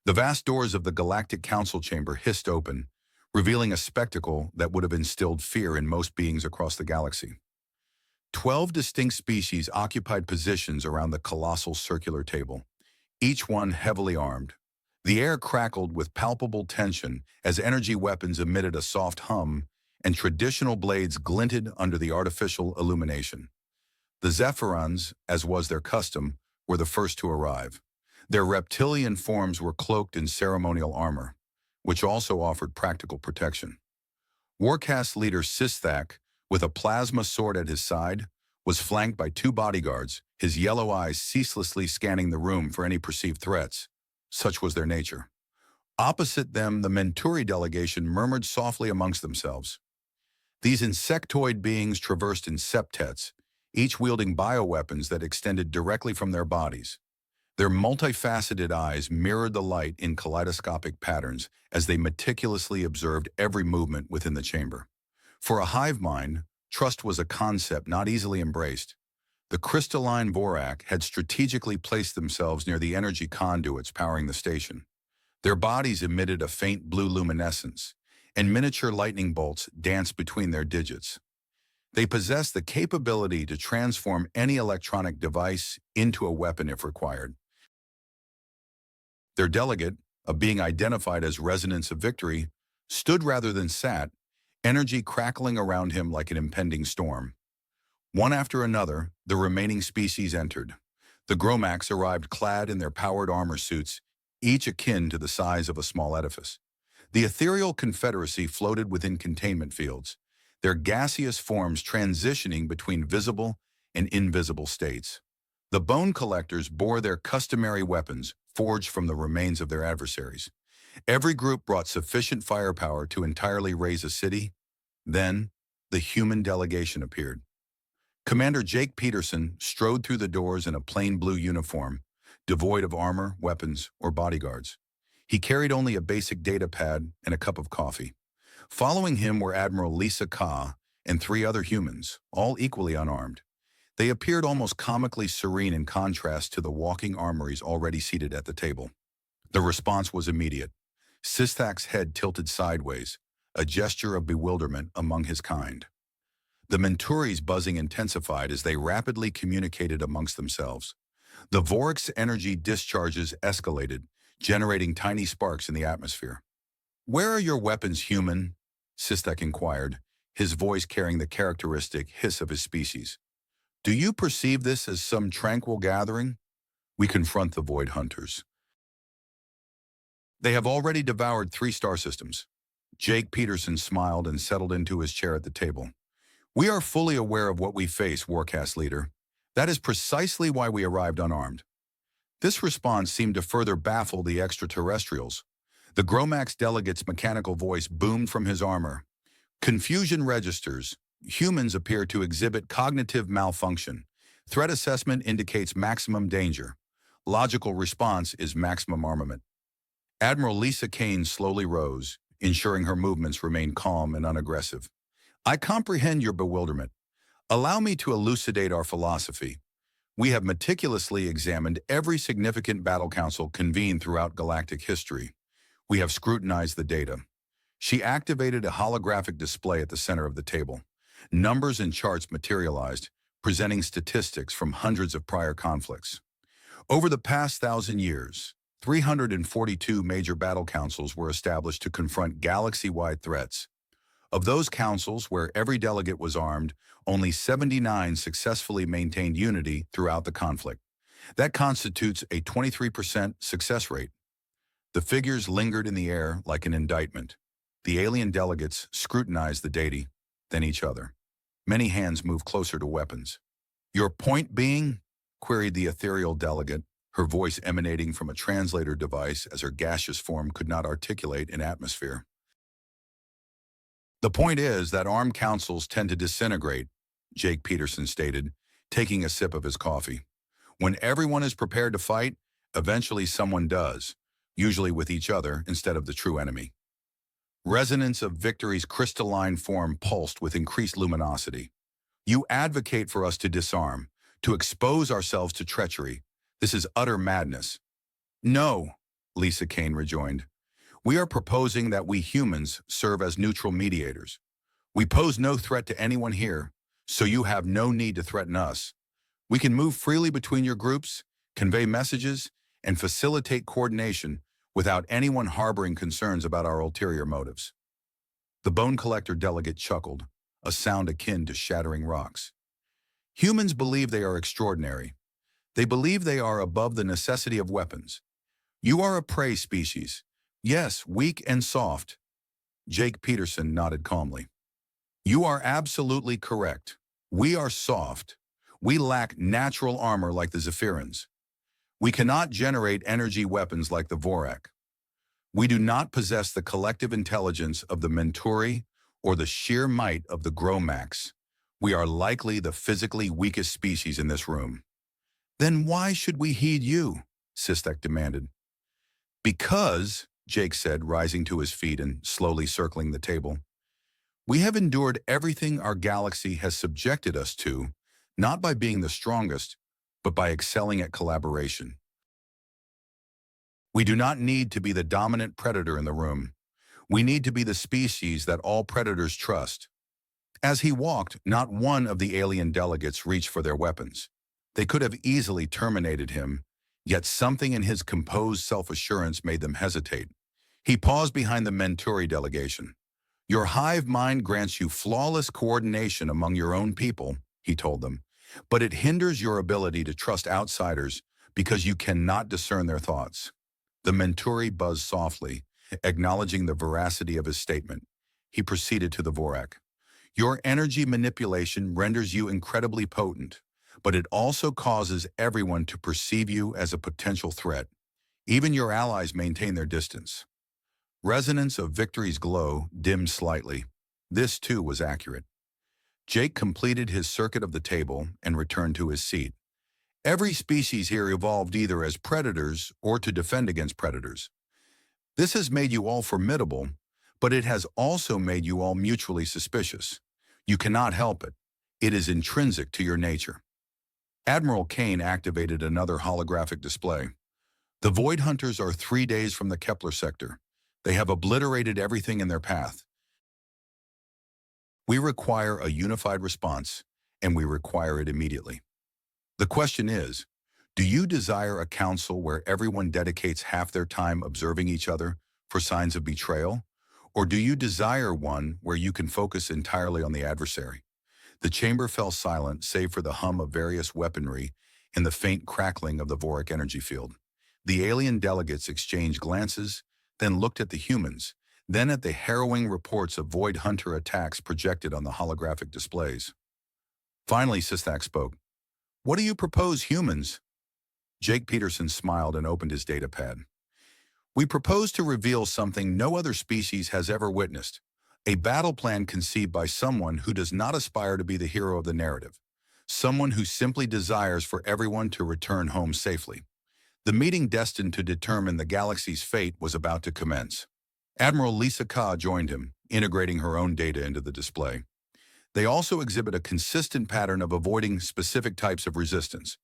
The vast doors of the Galactic Council chamber hissed open, revealing a spectacle that would have instilled fear in most beings across the galaxy. 12 distinct species occupied positions around the colossal circular table, each one heavily armed. The air crackled with palpable tension as energy weapons emitted a soft hum and traditional blades glinted under the artificial illumination. The Zephyrons, as was their custom, were the first to arrive. Their reptilian forms were cloaked in ceremonial armor, which also offered practical protection. Warcast leader Sistak, with a plasma sword at his side, was flanked by two bodyguards, his yellow eyes ceaselessly scanning the room for any perceived threats. Such was their nature. Opposite them, the Menturi delegation murmured softly amongst themselves. These insectoid beings traversed in septets, each wielding bioweapons that extended directly from their bodies. Their multifaceted eyes mirrored the light in kaleidoscopic patterns as they meticulously observed every movement within the chamber. For a hive mind, trust was a concept not easily embraced. The crystalline Vorak had strategically placed themselves near the energy conduits powering the station. Their bodies emitted a faint blue luminescence, and miniature lightning bolts danced between their digits. They possessed the capability to transform any electronic device into a weapon if required. Their delegate, a being identified as Resonance of Victory, stood rather than sat, energy crackling around him like an impending storm. One after another, the remaining species entered. The Gromax arrived clad in their powered armor suits, each akin to the size of a small edifice. The ethereal confederacy floated within containment fields, their gaseous forms transitioning between visible and invisible states. The bone collectors bore their customary weapons, forged from the remains of their adversaries. Every group brought sufficient firepower to entirely raze a city. Then, the human delegation appeared. Commander Jake Peterson strode through the doors in a plain blue uniform, devoid of armor, weapons, or bodyguards. He carried only a basic data pad and a cup of coffee. Following him were Admiral Lisa Ka and three other humans, all equally unarmed. They appeared almost comically serene in contrast to the walking armories already seated at the table. The response was immediate. Sistak's head tilted sideways, a gesture of bewilderment among his kind. The Menturi's buzzing intensified as they rapidly communicated amongst themselves. The Vorik's energy discharges escalated, generating tiny sparks in the atmosphere. "Where are your weapons, human?" Sistak inquired, his voice carrying the characteristic hiss of his species. "Do you perceive this as some tranquil gathering? We confront the Void Hunters. They have already devoured 3 star systems." Jake Peterson smiled and settled into his chair at the table. "We are fully aware of what we face, Warcast leader. That is precisely why we arrived unarmed." This response seemed to further baffle the extraterrestrials. The Gromax delegate's mechanical voice boomed from his armor. "Confusion registers. Humans appear to exhibit cognitive malfunction. Threat assessment indicates maximum danger. Logical response is maximum armament." Admiral Lisa Kane slowly rose, ensuring her movements remained calm and unaggressive. "I comprehend your bewilderment. Allow me to elucidate our philosophy. We have meticulously examined every significant battle council convened throughout galactic history. We have scrutinized the data." She activated a holographic display at the center of the table. Numbers and charts materialized, presenting statistics from hundreds of prior conflicts. Over the past 1,000 years, 342 major battle councils were established to confront galaxy-wide threats. Of those councils where every delegate was armed, only 79 successfully maintained unity throughout the conflict. That constitutes a 23% success rate. The figures lingered in the air like an indictment. The alien delegates scrutinized the data, then each other. Many hands moved closer to weapons. "Your point being?" queried the ethereal delegate, her voice emanating from a translator device as her gaseous form could not articulate in atmosphere. "The point is that armed councils tend to disintegrate," Jake Peterson stated, taking a sip of his coffee. "When everyone is prepared to fight, eventually someone does, usually with each other instead of the true enemy." Resonance of Victory's crystalline form pulsed with increased luminosity. "You advocate for us to disarm, to expose ourselves to treachery. This is utter madness." "No," Lisa Kane rejoined. We are proposing that we humans serve as neutral mediators. We pose no threat to anyone here, so you have no need to threaten us. We can move freely between your groups, convey messages, and facilitate coordination without anyone harboring concerns about our ulterior motives. The Bone Collector delegate chuckled, a sound akin to shattering rocks. Humans believe they are extraordinary. They believe they are above the necessity of weapons. You are a prey species. Yes, weak and soft. Jake Peterson nodded calmly. You are absolutely correct. We are soft. We lack natural armor like the Zephyrans. We cannot generate energy weapons like the Vorak. We do not possess the collective intelligence of the Menturi or the sheer might of the Gromax. We are likely the physically weakest species in this room. Then why should we heed you? Sistek demanded. Because, Jake said, rising to his feet and slowly circling the table, we have endured everything our galaxy has subjected us to, not by being the strongest, but by excelling at collaboration. We do not need to be the dominant predator in the room. We need to be the species that all predators trust. As he walked, not one of the alien delegates reached for their weapons. They could have easily terminated him, yet something in his composed self-assurance made them hesitate. He paused behind the Menturi delegation. Your hive mind grants you flawless coordination among your own people, he told them, but it hinders your ability to trust outsiders because you cannot discern their thoughts. The Menturi buzzed softly, acknowledging the veracity of his statement. He proceeded to the Vorak. Your energy manipulation renders you incredibly potent, but it also causes everyone to perceive you as a potential threat. Even your allies maintain their distance. Resonance of Victory's glow dimmed slightly. This, too, was accurate. Jake completed his circuit of the table and returned to his seat. Every species here evolved either as predators or to defend against predators. This has made you all formidable, but it has also made you all mutually suspicious. You cannot help it. It is intrinsic to your nature. Admiral Kane activated another holographic display. The Void Hunters are 3 days from the Kepler sector. They have obliterated everything in their path. We require a unified response, and we require it immediately. The question is, do you desire a council where everyone dedicates half their time observing each other for signs of betrayal? Or do you desire one where you can focus entirely on the adversary? The chamber fell silent save for the hum of various weaponry and the faint crackling of the Vorak energy field. The alien delegates exchanged glances, then looked at the humans, then at the harrowing reports of Void Hunter attacks projected on the holographic displays. Finally, Sistek spoke. What do you propose, humans? Jake Peterson smiled and opened his datapad. We propose to reveal something no other species has ever witnessed, a battle plan conceived by someone who does not aspire to be the hero of the narrative, someone who simply desires for everyone to return home safely. The meeting destined to determine the galaxy's fate was about to commence. Admiral Lisa Ka joined him, integrating her own data into the display. They also exhibit a consistent pattern of avoiding specific types of resistance.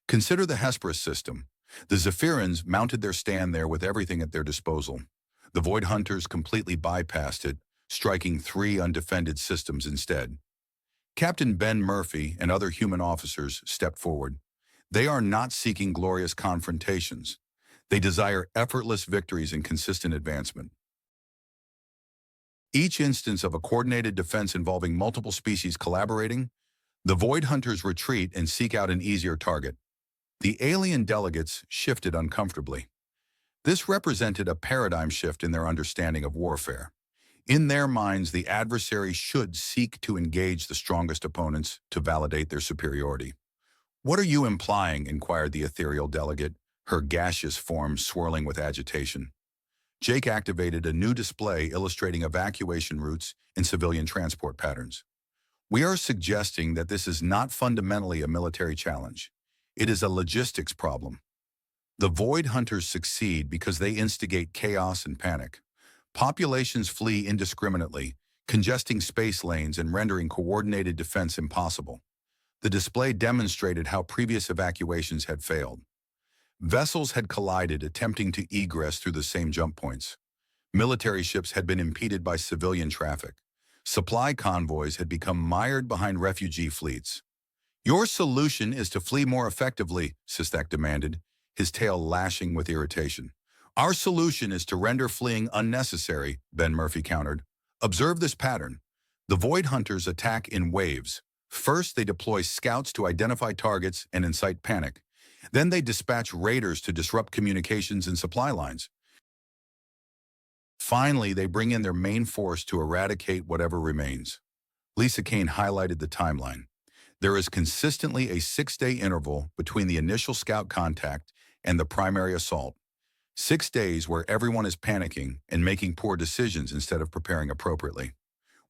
Consider the Hesperus system. The Zephyrans mounted their stand there with everything at their disposal. The Void Hunters completely bypassed it, striking 3 undefended systems instead. Captain Ben Murphy and other human officers stepped forward. They are not seeking glorious confrontations. They desire effortless victories and consistent advancement. Each instance of a coordinated defense involving multiple species collaborating, the Void Hunters retreat and seek out an easier target. The alien delegates shifted uncomfortably. This represented a paradigm shift in their understanding of warfare. In their minds, the adversary should seek to engage the strongest opponents to validate their superiority. What are you implying? Inquired the ethereal delegate, her gaseous form swirling with agitation. Jake activated a new display illustrating evacuation routes and civilian transport patterns. We are suggesting that this is not fundamentally a military challenge. It is a logistics problem. The Void Hunters succeed because they instigate chaos and panic. Populations flee indiscriminately, congesting space lanes and rendering coordinated defense impossible. The display demonstrated how previous evacuations had failed. Vessels had collided, attempting to egress through the same jump points. Military ships had been impeded by civilian traffic. Supply convoys had become mired behind refugee fleets. "Your solution is to flee more effectively," Sistak demanded, his tail lashing with irritation. "Our solution is to render fleeing unnecessary," Ben Murphy countered. "Observe this pattern. The Void Hunters attack in waves. First, they deploy scouts to identify targets and incite panic. Then they dispatch raiders to disrupt communications and supply lines. Finally, they bring in their main force to eradicate whatever remains." Lisa Kane highlighted the timeline. "There is consistently a 6-day interval between the initial scout contact and the primary assault. 6 days where everyone is panicking and making poor decisions instead of preparing appropriately.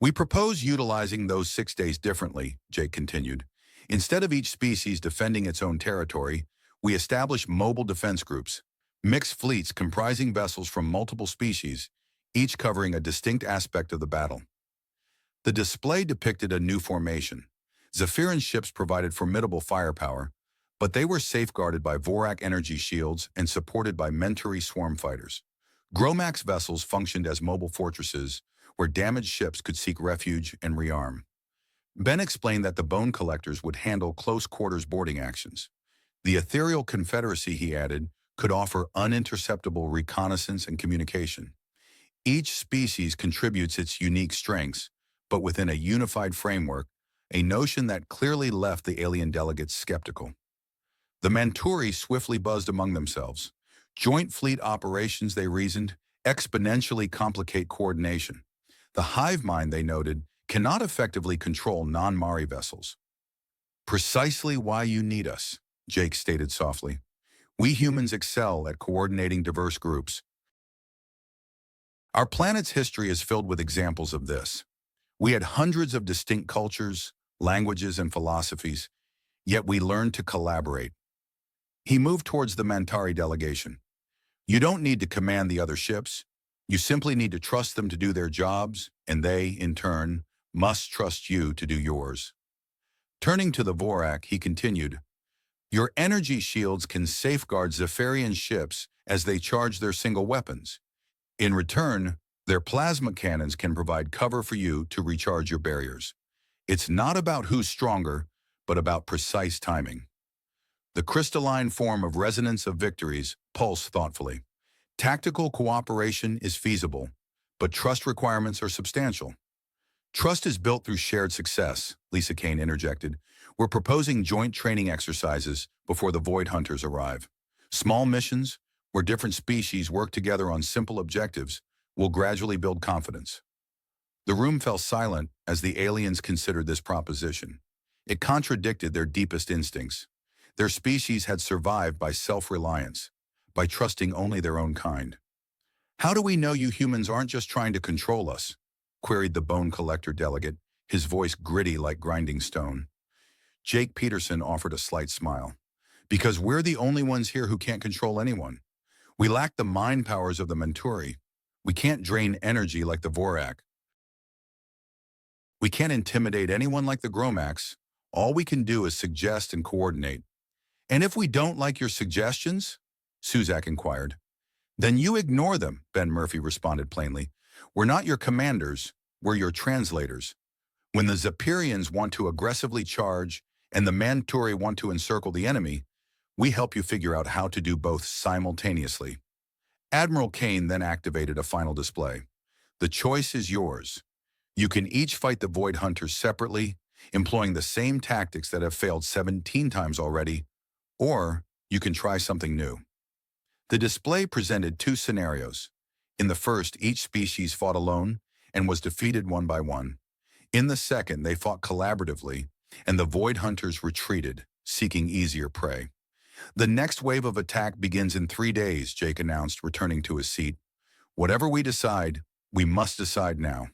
We propose utilizing those 6 days differently," Jake continued. "Instead of each species defending its own territory, we establish mobile defense groups, mixed fleets comprising vessels from multiple species, each covering a distinct aspect of the battle." The display depicted a new formation. Zephyrin ships provided formidable firepower, but they were safeguarded by Vorak energy shields and supported by Menturi swarm fighters. Gromax vessels functioned as mobile fortresses where damaged ships could seek refuge and rearm. Ben explained that the Bone Collectors would handle close-quarters boarding actions. The Ethereal Confederacy, he added, could offer uninterceptable reconnaissance and communication. Each species contributes its unique strengths, but within a unified framework, a notion that clearly left the alien delegates skeptical. The Menturi swiftly buzzed among themselves. Joint fleet operations, they reasoned, exponentially complicate coordination. The hive mind, they noted, cannot effectively control non-Mari vessels. "Precisely why you need us," Jake stated softly. "We humans excel at coordinating diverse groups. Our planet's history is filled with examples of this. We had hundreds of distinct cultures, languages, and philosophies, yet we learned to collaborate." He moved towards the Mantari delegation. "You don't need to command the other ships. You simply need to trust them to do their jobs, and they, in turn, must trust you to do yours." Turning to the Vorak, he continued, "Your energy shields can safeguard Zephyrian ships as they charge their single weapons. In return, their plasma cannons can provide cover for you to recharge your barriers. It's not about who's stronger, but about precise timing." The crystalline form of resonance of victories pulsed thoughtfully. "Tactical cooperation is feasible, but trust requirements are substantial." "Trust is built through shared success," Lisa Kane interjected. "We're proposing joint training exercises before the Void Hunters arrive. Small missions, where different species work together on simple objectives, will gradually build confidence." The room fell silent as the aliens considered this proposition. It contradicted their deepest instincts. Their species had survived by self-reliance, by trusting only their own kind. "How do we know you humans aren't just trying to control us?" queried the Bone Collector delegate, his voice gritty like grinding stone. Jake Peterson offered a slight smile. "Because we're the only ones here who can't control anyone. We lack the mind powers of the Menturi. We can't drain energy like the Vorak. We can't intimidate anyone like the Gromax. All we can do is suggest and coordinate." "And if we don't like your suggestions?" Suzak inquired. "Then you ignore them," Ben Murphy responded plainly. "We're not your commanders, we're your translators. When the Zephyrians want to aggressively charge and the Manturi want to encircle the enemy, we help you figure out how to do both simultaneously." Admiral Kane then activated a final display. "The choice is yours. You can each fight the Void Hunters separately, employing the same tactics that have failed 17 times already, or you can try something new." The display presented two scenarios. In the first, each species fought alone and was defeated one by one. In the second, they fought collaboratively, and the Void Hunters retreated, seeking easier prey. "The next wave of attack begins in 3 days," Jake announced, returning to his seat. "Whatever we decide, we must decide now."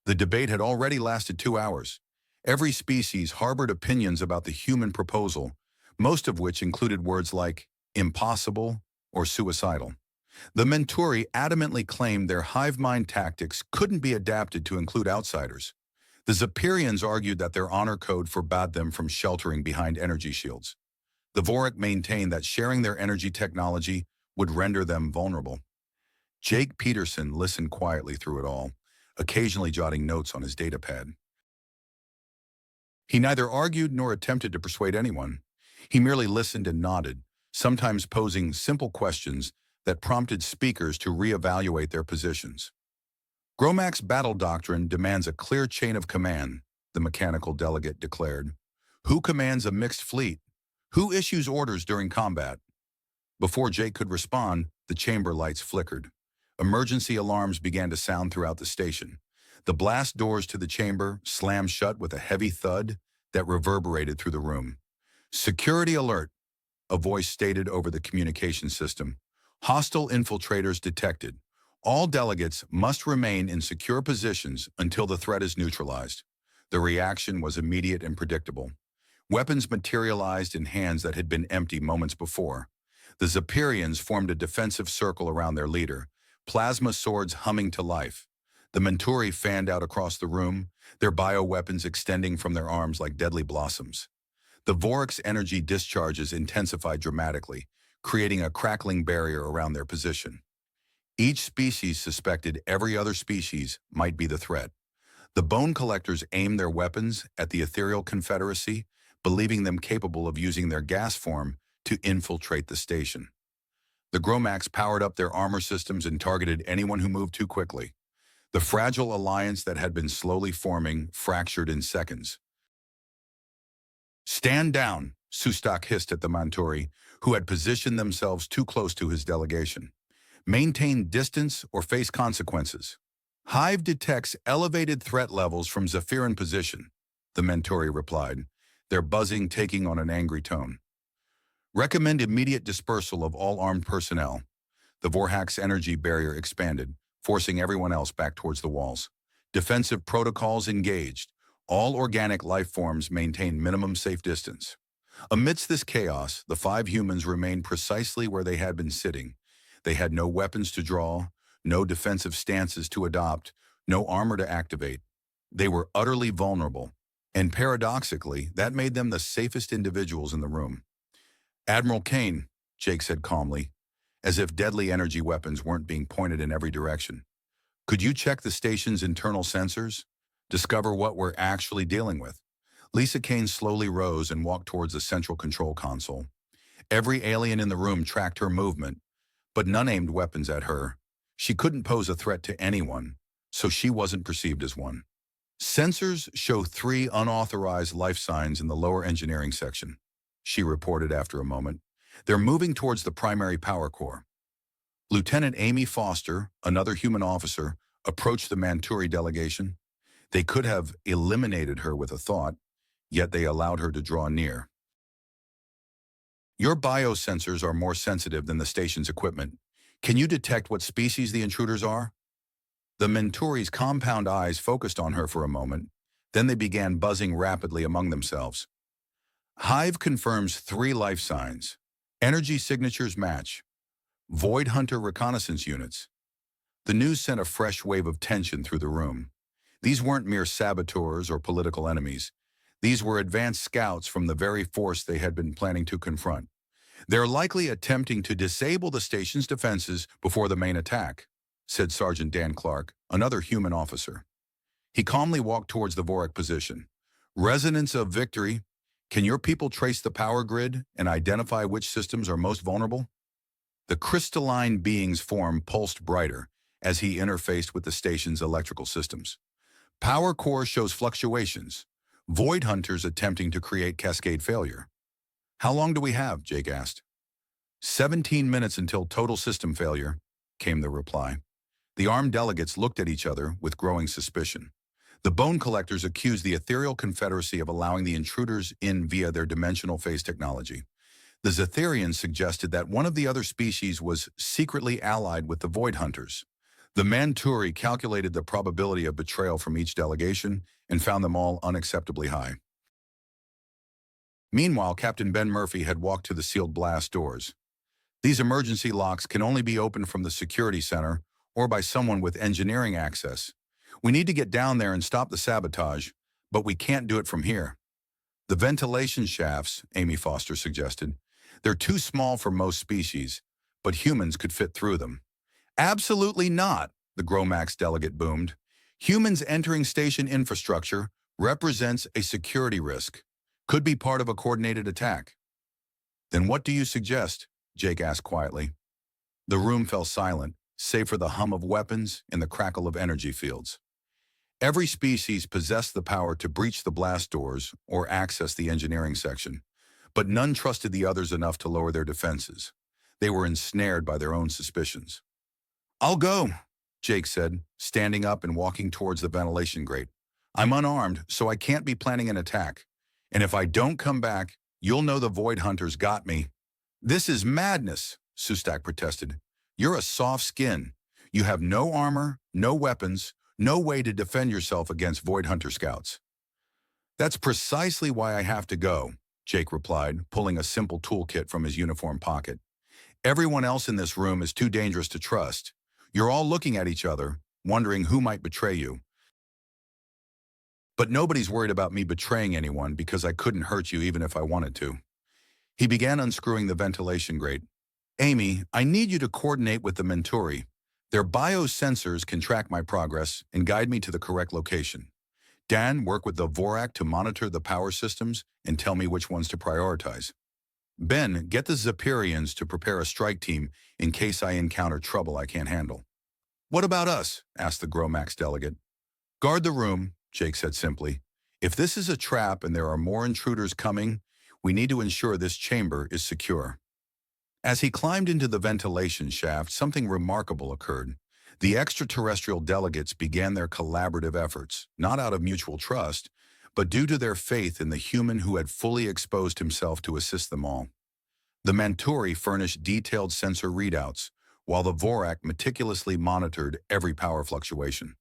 The debate had already lasted 2 hours. Every species harbored opinions about the human proposal, most of which included words like impossible or suicidal. The Menturi adamantly claimed their hive mind tactics couldn't be adapted to include outsiders. The Zephyrians argued that their honor code forbade them from sheltering behind energy shields. The Vorik maintained that sharing their energy technology would render them vulnerable. Jake Peterson listened quietly through it all, occasionally jotting notes on his datapad. He neither argued nor attempted to persuade anyone. He merely listened and nodded, sometimes posing simple questions that prompted speakers to reevaluate their positions. Gromac's battle doctrine demands a clear chain of command, the mechanical delegate declared. Who commands a mixed fleet? Who issues orders during combat? Before Jake could respond, the chamber lights flickered. Emergency alarms began to sound throughout the station. The blast doors to the chamber slammed shut with a heavy thud that reverberated through the room. Security alert, a voice stated over the communication system. Hostile infiltrators detected. All delegates must remain in secure positions until the threat is neutralized. The reaction was immediate and predictable. Weapons materialized in hands that had been empty moments before. The Zephyrians formed a defensive circle around their leader, plasma swords humming to life. The Menturi fanned out across the room, their bioweapons extending from their arms like deadly blossoms. The Vorik's energy discharges intensified dramatically, creating a crackling barrier around their position. Each species suspected every other species might be the threat. The Bone Collectors aimed their weapons at the Ethereal Confederacy, believing them capable of using their gas form to infiltrate the station. The Gromax powered up their armor systems and targeted anyone who moved too quickly. The fragile alliance that had been slowly forming fractured in seconds. Stand down, Sustak hissed at the Menturi, who had positioned themselves too close to his delegation. Maintain distance or face consequences. Hive detects elevated threat levels from Zephyrian position, the Menturi replied, their buzzing taking on an angry tone. Recommend immediate dispersal of all armed personnel. The Vorhak's energy barrier expanded, forcing everyone else back towards the walls. Defensive protocols engaged. All organic life forms maintain minimum safe distance. Amidst this chaos, the 5 humans remained precisely where they had been sitting. They had no weapons to draw, no defensive stances to adopt, no armor to activate. They were utterly vulnerable, and paradoxically, that made them the safest individuals in the room. Admiral Kane, Jake said calmly, as if deadly energy weapons weren't being pointed in every direction. Could you check the station's internal sensors? Discover what we're actually dealing with. Lisa Kane slowly rose and walked towards the central control console. Every alien in the room tracked her movement, but none aimed weapons at her. She couldn't pose a threat to anyone, so she wasn't perceived as one. Sensors show 3 unauthorized life signs in the lower engineering section, she reported after a moment. They're moving towards the primary power core. Lieutenant Amy Foster, another human officer, approached the Menturi delegation. They could have eliminated her with a thought, yet they allowed her to draw near. Your biosensors are more sensitive than the station's equipment. Can you detect what species the intruders are? The Menturi's compound eyes focused on her for a moment, then they began buzzing rapidly among themselves. Hive confirms 3 life signs. Energy signatures match. Void Hunter reconnaissance units. The news sent a fresh wave of tension through the room. These weren't mere saboteurs or political enemies. These were advanced scouts from the very force they had been planning to confront. They're likely attempting to disable the station's defenses before the main attack, said Sergeant Dan Clark, another human officer. He calmly walked towards the Vorik position. Resonance of victory. Can your people trace the power grid and identify which systems are most vulnerable? The crystalline being's form pulsed brighter as he interfaced with the station's electrical systems. Power core shows fluctuations. Void hunters attempting to create cascade failure. How long do we have? Jake asked. 17 minutes until total system failure, came the reply. The armed delegates looked at each other with growing suspicion. The Bone Collectors accused the Ethereal Confederacy of allowing the intruders in via their dimensional phase technology. The Zetherians suggested that one of the other species was secretly allied with the Void Hunters. The Menturi calculated the probability of betrayal from each delegation and found them all unacceptably high. Meanwhile, Captain Ben Murphy had walked to the sealed blast doors. These emergency locks can only be opened from the security center or by someone with engineering access. We need to get down there and stop the sabotage, but we can't do it from here. The ventilation shafts, Amy Foster suggested. They're too small for most species, but humans could fit through them. Absolutely not, the Gromax delegate boomed. Humans entering station infrastructure represents a security risk. Could be part of a coordinated attack. Then what do you suggest? Jake asked quietly. The room fell silent, save for the hum of weapons and the crackle of energy fields. Every species possessed the power to breach the blast doors or access the engineering section, but none trusted the others enough to lower their defenses. They were ensnared by their own suspicions. I'll go, Jake said, standing up and walking towards the ventilation grate. I'm unarmed, so I can't be planning an attack. And if I don't come back, you'll know the Void Hunters got me. This is madness, Sustak protested. You're a soft skin. You have no armor, no weapons, no way to defend yourself against Void Hunter scouts. That's precisely why I have to go, Jake replied, pulling a simple toolkit from his uniform pocket. Everyone else in this room is too dangerous to trust. You're all looking at each other, wondering who might betray you. But nobody's worried about me betraying anyone because I couldn't hurt you even if I wanted to. He began unscrewing the ventilation grate. Amy, I need you to coordinate with the Menturi. Their biosensors can track my progress and guide me to the correct location. Dan, work with the Vorak to monitor the power systems and tell me which ones to prioritize. Ben, get the Zephyrians to prepare a strike team in case I encounter trouble I can't handle. What about us? Asked the Gromax delegate. Guard the room, Jake said simply. If this is a trap and there are more intruders coming, we need to ensure this chamber is secure. As he climbed into the ventilation shaft, something remarkable occurred. The extraterrestrial delegates began their collaborative efforts, not out of mutual trust, but due to their faith in the human who had fully exposed himself to assist them all. The Menturi furnished detailed sensor readouts, while the Vorak meticulously monitored every power fluctuation.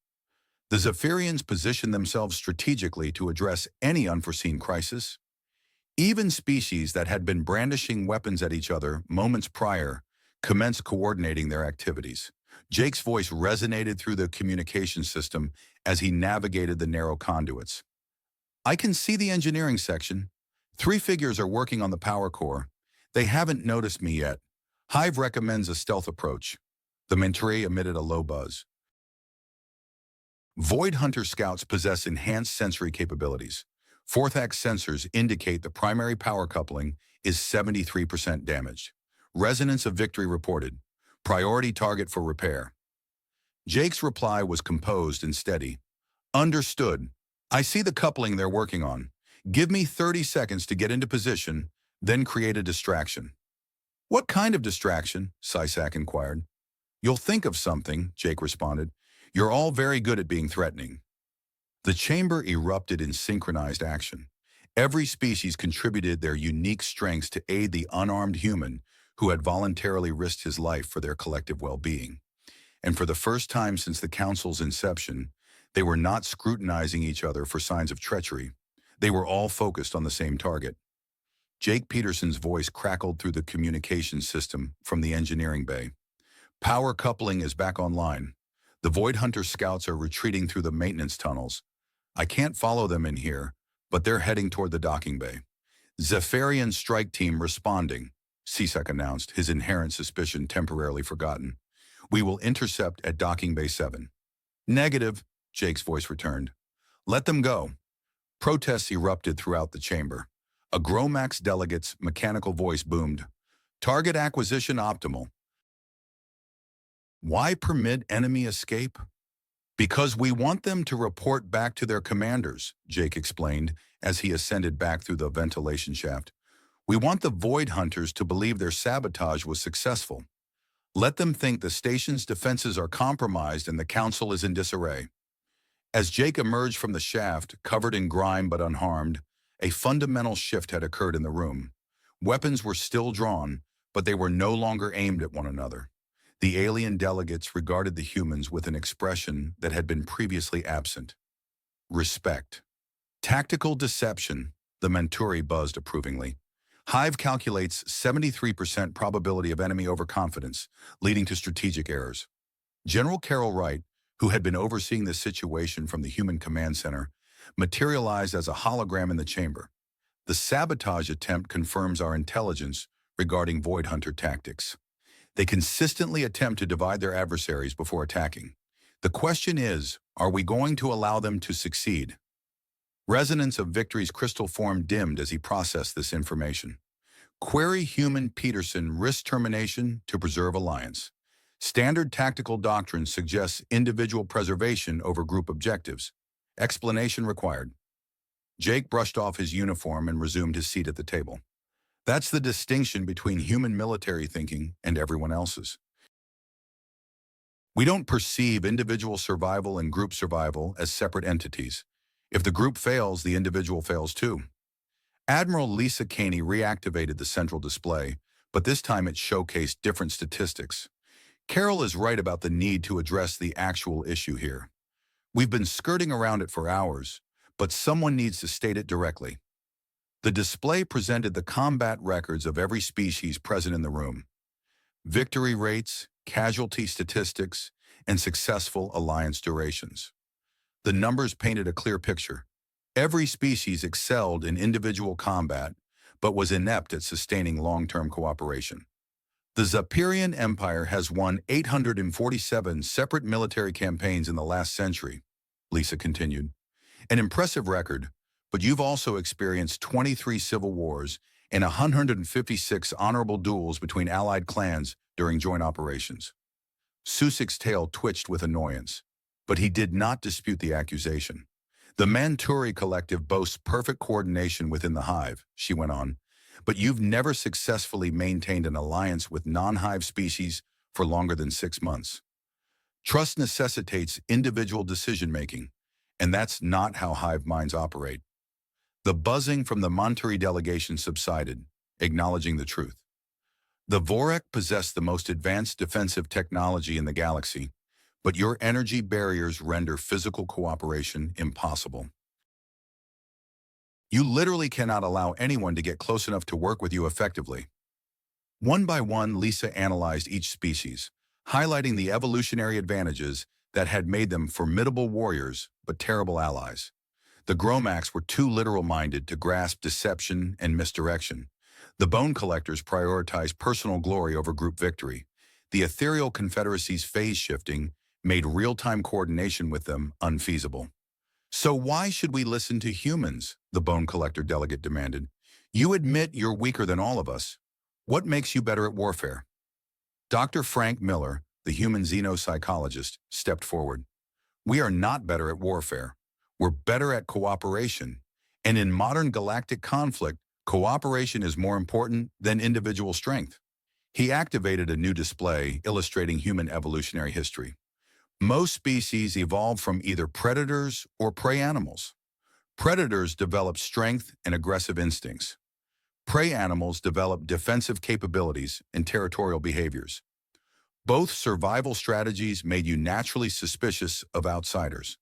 The Zephyrians positioned themselves strategically to address any unforeseen crisis. Even species that had been brandishing weapons at each other moments prior commenced coordinating their activities. Jake's voice resonated through the communication system as he navigated the narrow conduits. I can see the engineering section. 3 figures are working on the power core. They haven't noticed me yet. Hive recommends a stealth approach. The Menturi emitted a low buzz. Void Hunter scouts possess enhanced sensory capabilities. 4th-act sensors indicate the primary power coupling is 73% damaged. Resonance of victory reported. Priority target for repair. Jake's reply was composed and steady. Understood. I see the coupling they're working on. Give me 30 seconds to get into position, then create a distraction. What kind of distraction? Sysak inquired. You'll think of something, Jake responded. You're all very good at being threatening. The chamber erupted in synchronized action. Every species contributed their unique strengths to aid the unarmed human who had voluntarily risked his life for their collective well-being. And for the first time since the Council's inception, they were not scrutinizing each other for signs of treachery. They were all focused on the same target. Jake Peterson's voice crackled through the communication system from the engineering bay. Power coupling is back online. The Void Hunter scouts are retreating through the maintenance tunnels. I can't follow them in here, but they're heading toward the docking bay. Zephyrian strike team responding, Sysak announced, his inherent suspicion temporarily forgotten. We will intercept at docking bay 7. Negative, Jake's voice returned. Let them go. Protests erupted throughout the chamber. A Gromax delegate's mechanical voice boomed. Target acquisition optimal. Why permit enemy escape? Because we want them to report back to their commanders, Jake explained as he ascended back through the ventilation shaft. We want the Void Hunters to believe their sabotage was successful. Let them think the station's defenses are compromised and the Council is in disarray. As Jake emerged from the shaft, covered in grime but unharmed, a fundamental shift had occurred in the room. Weapons were still drawn, but they were no longer aimed at one another. The alien delegates regarded the humans with an expression that had been previously absent. Respect. Tactical deception, the Menturi buzzed approvingly. Hive calculates 73% probability of enemy overconfidence, leading to strategic errors. General Carol Wright, who had been overseeing the situation from the Human Command Center, materialized as a hologram in the chamber. The sabotage attempt confirms our intelligence, regarding Void Hunter tactics. They consistently attempt to divide their adversaries before attacking. The question is, are we going to allow them to succeed? Resonance of Victory's crystal form dimmed as he processed this information. Query Human Peterson risk termination to preserve alliance. Standard tactical doctrine suggests individual preservation over group objectives. Explanation required. Jake brushed off his uniform and resumed his seat at the table. That's the distinction between human military thinking and everyone else's. We don't perceive individual survival and group survival as separate entities. If the group fails, the individual fails too. Admiral Lisa Caney reactivated the central display, but this time it showcased different statistics. Carol is right about the need to address the actual issue here. We've been skirting around it for hours, but someone needs to state it directly. The display presented the combat records of every species present in the room. Victory rates, casualty statistics, and successful alliance durations. The numbers painted a clear picture. Every species excelled in individual combat, but was inept at sustaining long-term cooperation. The Zapirian Empire has won 847 separate military campaigns in the last century, Lisa continued. An impressive record, but you've also experienced 23 civil wars and 156 honorable duels between allied clans during joint operations. Susik's tail twitched with annoyance, but he did not dispute the accusation. The Manturi Collective boasts perfect coordination within the hive, she went on, but you've never successfully maintained an alliance with non-hive species for longer than 6 months. Trust necessitates individual decision-making, and that's not how hive minds operate. The buzzing from the Manturi delegation subsided, acknowledging the truth. The Vorek possess the most advanced defensive technology in the galaxy, but your energy barriers render physical cooperation impossible. You literally cannot allow anyone to get close enough to work with you effectively. One by one, Lisa analyzed each species, highlighting the evolutionary advantages that had made them formidable warriors but terrible allies. The Gromax were too literal-minded to grasp deception and misdirection. The Bone Collectors prioritized personal glory over group victory. The Ethereal Confederacy's phase shifting made real-time coordination with them unfeasible. So why should we listen to humans? The Bone Collector delegate demanded. You admit you're weaker than all of us. What makes you better at warfare? Dr. Frank Miller, the human xenopsychologist, stepped forward. We are not better at warfare. We're better at cooperation. And in modern galactic conflict, cooperation is more important than individual strength. He activated a new display illustrating human evolutionary history. Most species evolved from either predators or prey animals. Predators develop strength and aggressive instincts. Prey animals develop defensive capabilities and territorial behaviors. Both survival strategies made you naturally suspicious of outsiders.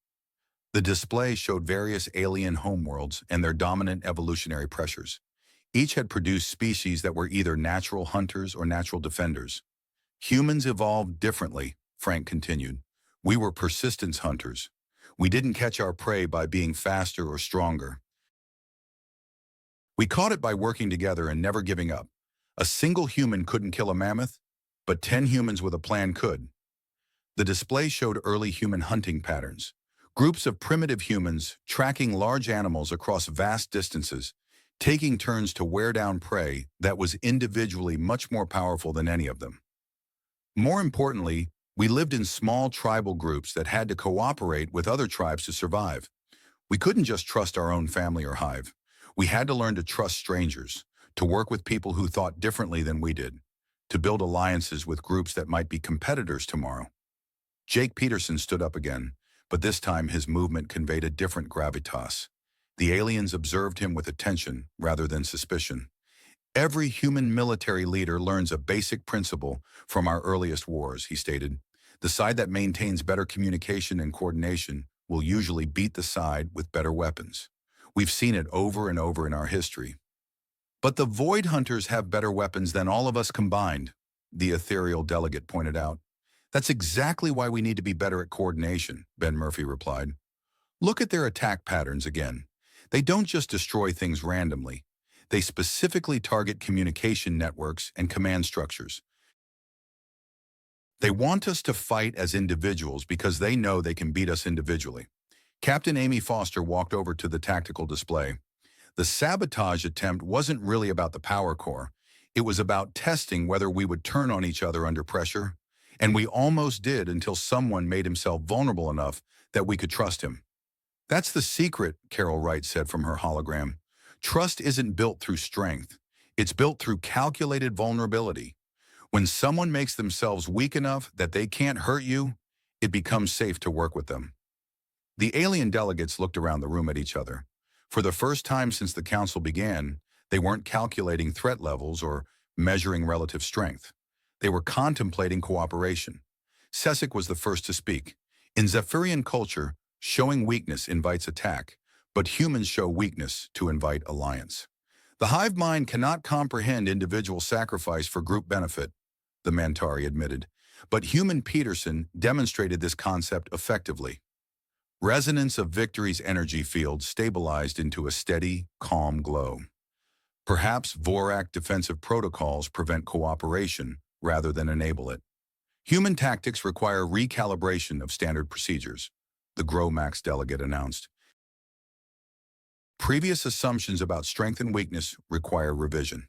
The display showed various alien homeworlds and their dominant evolutionary pressures. Each had produced species that were either natural hunters or natural defenders. Humans evolved differently, Frank continued. We were persistence hunters. We didn't catch our prey by being faster or stronger. We caught it by working together and never giving up. A single human couldn't kill a mammoth, but 10 humans with a plan could. The display showed early human hunting patterns. Groups of primitive humans tracking large animals across vast distances, taking turns to wear down prey that was individually much more powerful than any of them. More importantly, we lived in small tribal groups that had to cooperate with other tribes to survive. We couldn't just trust our own family or hive. We had to learn to trust strangers, to work with people who thought differently than we did, to build alliances with groups that might be competitors tomorrow. Jake Peterson stood up again, but this time his movement conveyed a different gravitas. The aliens observed him with attention rather than suspicion. Every human military leader learns a basic principle from our earliest wars, he stated. The side that maintains better communication and coordination will usually beat the side with better weapons. We've seen it over and over in our history. But the Void Hunters have better weapons than all of us combined, the ethereal delegate pointed out. That's exactly why we need to be better at coordination, Ben Murphy replied. Look at their attack patterns again. They don't just destroy things randomly. They specifically target communication networks and command structures. They want us to fight as individuals because they know they can beat us individually. Captain Amy Foster walked over to the tactical display. The sabotage attempt wasn't really about the power core. It was about testing whether we would turn on each other under pressure. And we almost did until someone made himself vulnerable enough that we could trust him. That's the secret, Carol Wright said from her hologram. Trust isn't built through strength. It's built through calculated vulnerability. When someone makes themselves weak enough that they can't hurt you, it becomes safe to work with them. The alien delegates looked around the room at each other. For the first time since the council began, they weren't calculating threat levels or measuring relative strength. They were contemplating cooperation. Cesic was the first to speak. In Zephyrian culture, showing weakness invites attack, but humans show weakness to invite alliance. The hive mind cannot comprehend individual sacrifice for group benefit, the Mantari admitted, but human Peterson demonstrated this concept effectively. Resonance of Victory's energy field stabilized into a steady, calm glow. Perhaps Vorak defensive protocols prevent cooperation rather than enable it. Human tactics require recalibration of standard procedures, the GROMAX delegate announced. Previous assumptions about strength and weakness require revision.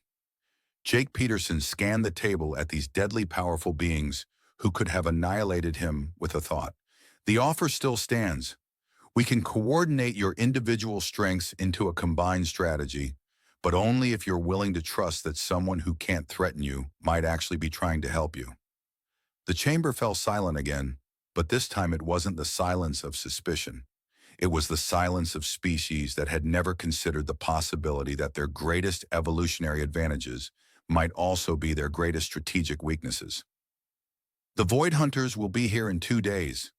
Jake Peterson scanned the table at these deadly powerful beings who could have annihilated him with a thought. The offer still stands. We can coordinate your individual strengths into a combined strategy, but only if you're willing to trust that someone who can't threaten you might actually be trying to help you. The chamber fell silent again, but this time it wasn't the silence of suspicion. It was the silence of species that had never considered the possibility that their greatest evolutionary advantages might also be their greatest strategic weaknesses. The Void Hunters will be here in 2 days,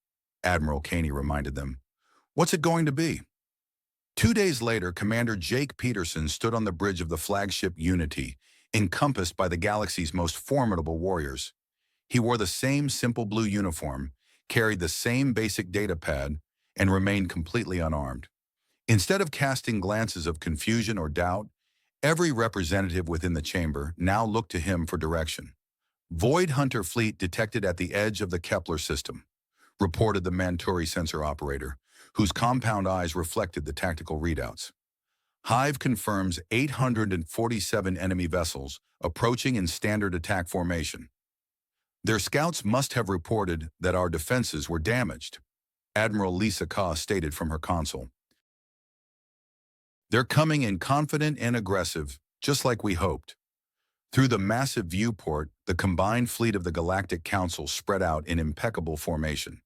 Admiral Caney reminded them. What's it going to be? 2 days later, Commander Jake Peterson stood on the bridge of the flagship Unity, encompassed by the galaxy's most formidable warriors. He wore the same simple blue uniform, carried the same basic data pad, and remained completely unarmed. Instead of casting glances of confusion or doubt, every representative within the chamber now looked to him for direction. Void Hunter fleet detected at the edge of the Kepler system, reported the Manturi sensor operator, whose compound eyes reflected the tactical readouts. Hive confirms 847 enemy vessels approaching in standard attack formation. Their scouts must have reported that our defenses were damaged, Admiral Lisa Ka stated from her console. They're coming in confident and aggressive, just like we hoped. Through the massive viewport, the combined fleet of the Galactic Council spread out in impeccable formation.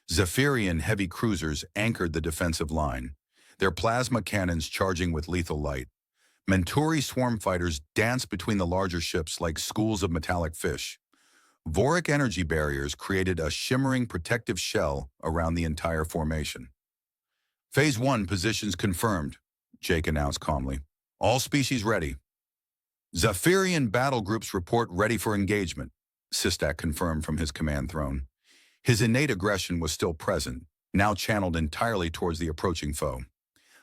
Zephyrian heavy cruisers anchored the defensive line, their plasma cannons charging with lethal light. Manturi swarm fighters danced between the larger ships like schools of metallic fish. Vorak energy barriers created a shimmering protective shell around the entire formation. Phase 1 positions confirmed, Jake announced calmly. All species ready. Zephyrian battle groups report ready for engagement, Sistak confirmed from his command throne. His innate aggression was still present, now channeled entirely towards the approaching foe.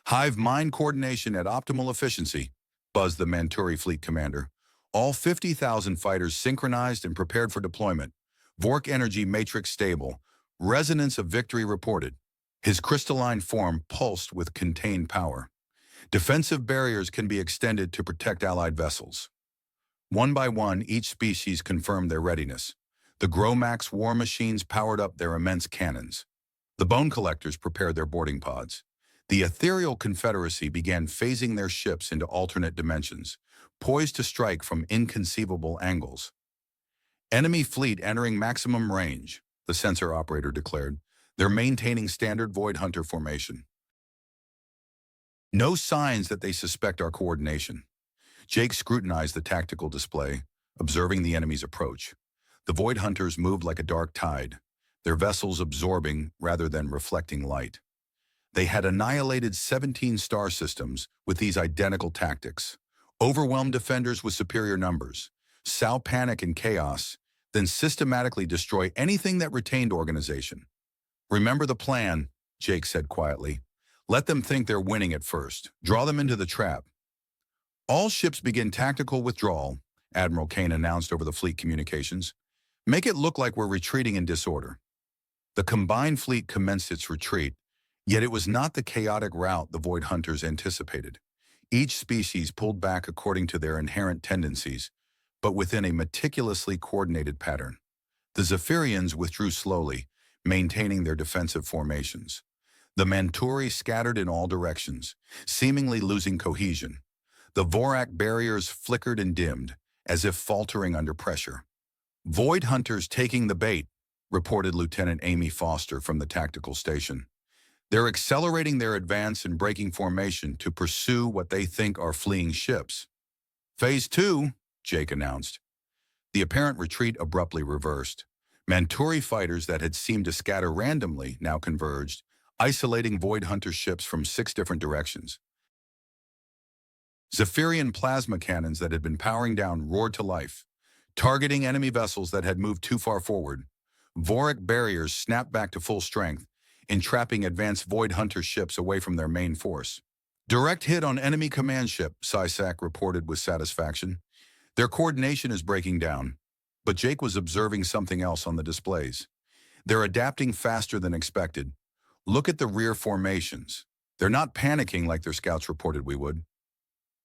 Hive mind coordination at optimal efficiency, buzzed the Manturi fleet commander. All 50,000 fighters synchronized and prepared for deployment. Vork energy matrix stable. Resonance of Victory reported. His crystalline form pulsed with contained power. Defensive barriers can be extended to protect allied vessels. One by one, each species confirmed their readiness. The GROMAX war machines powered up their immense cannons. The bone collectors prepared their boarding pods. The ethereal confederacy began phasing their ships into alternate dimensions, poised to strike from inconceivable angles. Enemy fleet entering maximum range, the sensor operator declared. They're maintaining standard Void Hunter formation. No signs that they suspect our coordination. Jake scrutinized the tactical display, observing the enemy's approach. The Void Hunters moved like a dark tide, their vessels absorbing rather than reflecting light. They had annihilated 17 star systems with these identical tactics, overwhelmed defenders with superior numbers, sow panic and chaos, then systematically destroy anything that retained organization. Remember the plan, Jake said quietly. Let them think they're winning at first. Draw them into the trap. All ships begin tactical withdrawal, Admiral Kane announced over the fleet communications. Make it look like we're retreating in disorder. The combined fleet commenced its retreat, yet it was not the chaotic route the Void Hunters anticipated. Each species pulled back according to their inherent tendencies, but within a meticulously coordinated pattern. The Zephyrians withdrew slowly, maintaining their defensive formations. The Manturi scattered in all directions, seemingly losing cohesion. The Vorak barriers flickered and dimmed, as if faltering under pressure. Void Hunters taking the bait, reported Lieutenant Amy Foster from the tactical station. They're accelerating their advance and breaking formation to pursue what they think are fleeing ships. Phase 2, Jake announced. The apparent retreat abruptly reversed. Manturi fighters that had seemed to scatter randomly now converged, isolating Void Hunter ships from 6 different directions. Zephyrian plasma cannons that had been powering down roared to life, targeting enemy vessels that had moved too far forward. Vorak barriers snapped back to full strength, entrapping advanced Void Hunter ships away from their main force. Direct hit on enemy command ship, Sysak reported with satisfaction. Their coordination is breaking down, but Jake was observing something else on the displays. They're adapting faster than expected. Look at the rear formations. They're not panicking like their scouts reported we would.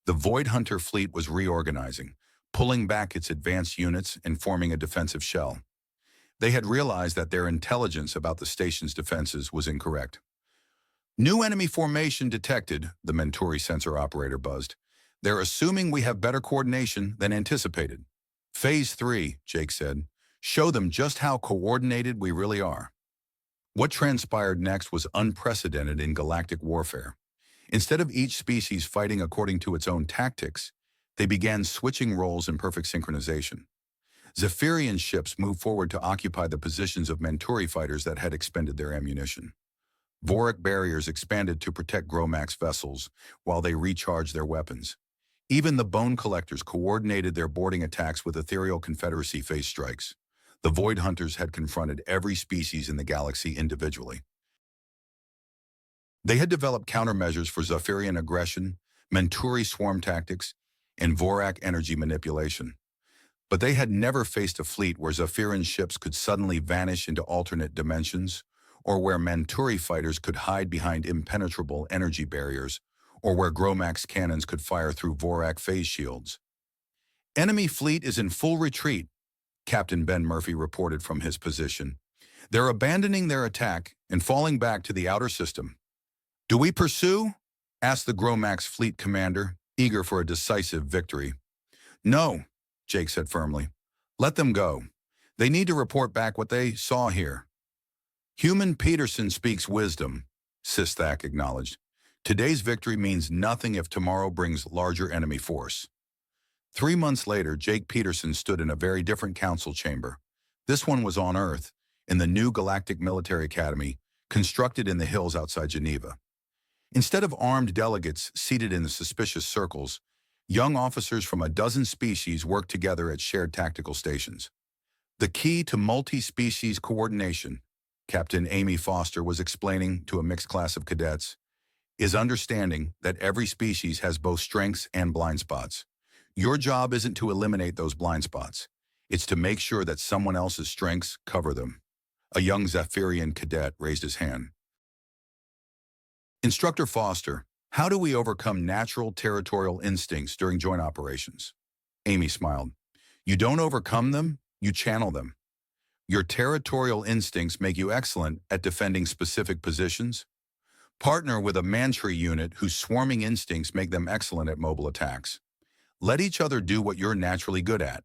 The Void Hunter fleet was reorganizing, pulling back its advanced units and forming a defensive shell. They had realized that their intelligence about the station's defenses was incorrect. New enemy formation detected, the Manturi sensor operator buzzed. They're assuming we have better coordination than anticipated. Phase 3, Jake said. Show them just how coordinated we really are. What transpired next was unprecedented in galactic warfare. Instead of each species fighting according to its own tactics, they began switching roles in perfect synchronization. Zephyrian ships moved forward to occupy the positions of Manturi fighters that had expended their ammunition. Vorak barriers expanded to protect Gromax vessels while they recharged their weapons. Even the Bone Collectors coordinated their boarding attacks with Ethereal Confederacy phase strikes. The Void Hunters had confronted every species in the galaxy individually. They had developed countermeasures for Zephyrian aggression, Manturi swarm tactics, and Vorak energy manipulation. But they had never faced a fleet where Zephyrian ships could suddenly vanish into alternate dimensions, or where Manturi fighters could hide behind impenetrable energy barriers, or where Gromax cannons could fire through Vorak phase shields. Enemy fleet is in full retreat, Captain Ben Murphy reported from his position. They're abandoning their attack and falling back to the outer system. Do we pursue? Asked the Gromax fleet commander, eager for a decisive victory. No, Jake said firmly. Let them go. They need to report back what they saw here. Human Peterson speaks wisdom, Sistak acknowledged. Today's victory means nothing if tomorrow brings larger enemy force. 3 months later, Jake Peterson stood in a very different council chamber. This one was on Earth, in the new Galactic Military Academy, constructed in the hills outside Geneva. Instead of armed delegates seated in the suspicious circles, young officers from a dozen species worked together at shared tactical stations. The key to multi-species coordination, Captain Amy Foster was explaining to a mixed class of cadets, is understanding that every species has both strengths and blind spots. Your job isn't to eliminate those blind spots. It's to make sure that someone else's strengths cover them. A young Zephyrian cadet raised his hand. Instructor Foster, how do we overcome natural territorial instincts during joint operations? Amy smiled. You don't overcome them, you channel them. Your territorial instincts make you excellent at defending specific positions. Partner with a Mantri unit whose swarming instincts make them excellent at mobile attacks. Let each other do what you're naturally good at.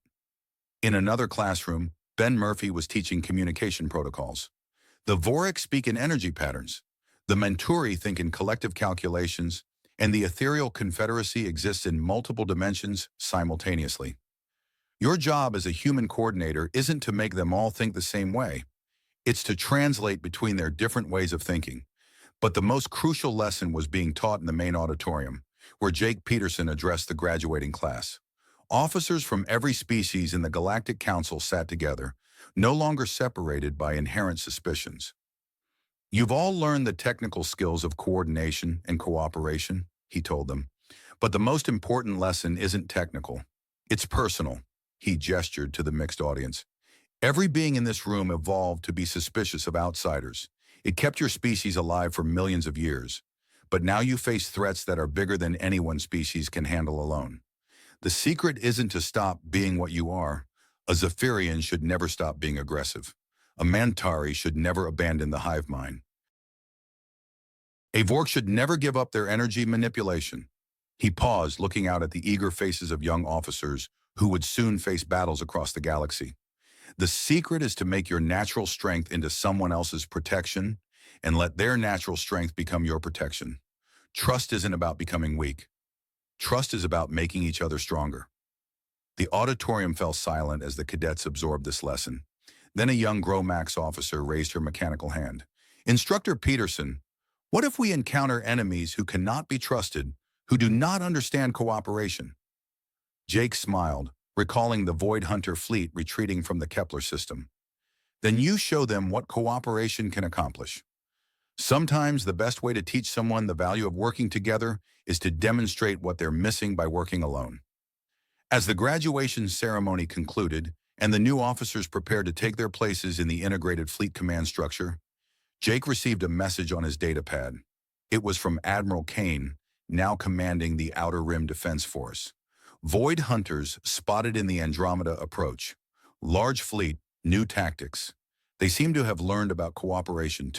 In another classroom, Ben Murphy was teaching communication protocols. The Vorak speak in energy patterns. The Manturi think in collective calculations, and the Ethereal Confederacy exists in multiple dimensions simultaneously. Your job as a human coordinator isn't to make them all think the same way. It's to translate between their different ways of thinking. But the most crucial lesson was being taught in the main auditorium, where Jake Peterson addressed the graduating class. Officers from every species in the Galactic Council sat together, no longer separated by inherent suspicions. You've all learned the technical skills of coordination and cooperation, he told them, But the most important lesson isn't technical. It's personal. He gestured to the mixed audience. Every being in this room evolved to be suspicious of outsiders. It kept your species alive for millions of years. But now you face threats that are bigger than any one species can handle alone. The secret isn't to stop being what you are. A Zephyrian should never stop being aggressive. A Mantari should never abandon the hive mind. A Vork should never give up their energy manipulation. He paused, looking out at the eager faces of young officers who would soon face battles across the galaxy. The secret is to make your natural strength into someone else's protection and let their natural strength become your protection. Trust isn't about becoming weak. Trust is about making each other stronger. The auditorium fell silent as the cadets absorbed this lesson. Then a young Gromax officer raised her mechanical hand. Instructor Peterson, what if we encounter enemies who cannot be trusted, who do not understand cooperation? Jake smiled, recalling the Void Hunter fleet retreating from the Kepler system. Then you show them what cooperation can accomplish. Sometimes the best way to teach someone the value of working together is to demonstrate what they're missing by working alone. As the graduation ceremony concluded and the new officers prepared to take their places in the integrated fleet command structure, Jake received a message on his datapad. It was from Admiral Kane, now commanding the Outer Rim Defense Force. Void Hunters spotted in the Andromeda approach. Large fleet, new tactics. They seem to have learned about cooperation